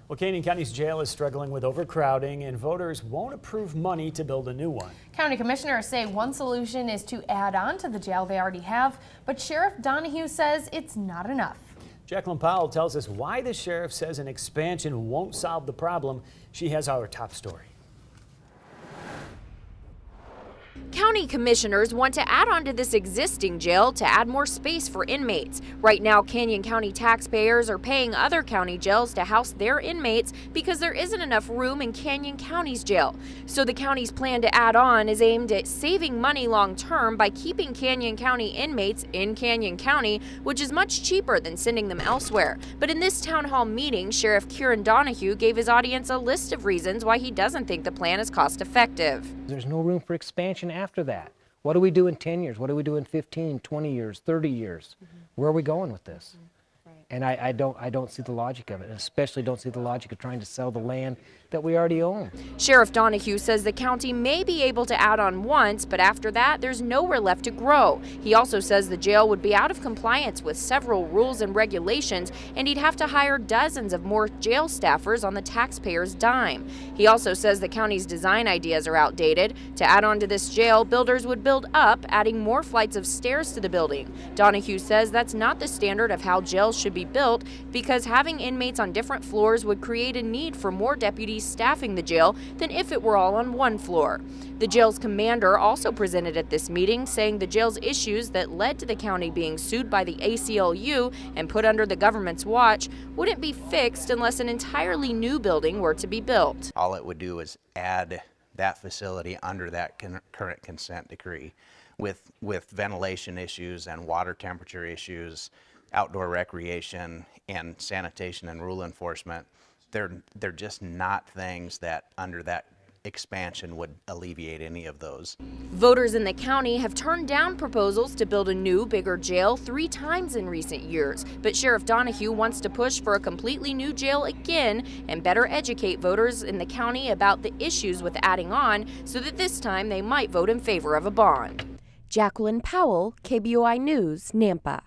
Well, Canyon County's jail is struggling with overcrowding, and voters won't approve money to build a new one. County commissioners say one solution is to add on to the jail they already have, but Sheriff Donahue says it's not enough. Jacqueline Powell tells us why the sheriff says an expansion won't solve the problem. She has our top story. County commissioners want to add on to this existing jail to add more space for inmates. Right now, Canyon County taxpayers are paying other county jails to house their inmates because there isn't enough room in Canyon County's jail. So the county's plan to add on is aimed at saving money long term by keeping Canyon County inmates in Canyon County, which is much cheaper than sending them elsewhere. But in this town hall meeting, Sheriff Donahue gave his audience a list of reasons why he doesn't think the plan is cost effective. There's no room for expansion after that. What do we do in 10 years? What do we do in 15, 20 years, 30 years? Where are we going with this? And I don't see the logic of it, and especially don't see the logic of trying to sell the land that we already own. Sheriff Donahue says the county may be able to add on once, but after that, there's nowhere left to grow. He also says the jail would be out of compliance with several rules and regulations, and he'd have to hire dozens of more jail staffers on the taxpayer's dime. He also says the county's design ideas are outdated. To add on to this jail, builders would build up, adding more flights of stairs to the building. Donahue says that's not the standard of how jails should be built, because having inmates on different floors would create a need for more deputies staffing the jail than if it were all on one floor. The jail's commander also presented at this meeting, saying the jail's issues that led to the county being sued by the ACLU and put under the government's watch wouldn't be fixed unless an entirely new building were to be built. All it would do is add that facility under that current consent decree with ventilation issues and water temperature issues, outdoor recreation and sanitation and rule enforcement. They're just not things that under that expansion would alleviate any of those. Voters in the county have turned down proposals to build a new, bigger jail 3 times in recent years, but Sheriff Donahue wants to push for a completely new jail again and better educate voters in the county about the issues with adding on so that this time they might vote in favor of a bond. Jacqueline Powell, KBOI News, Nampa.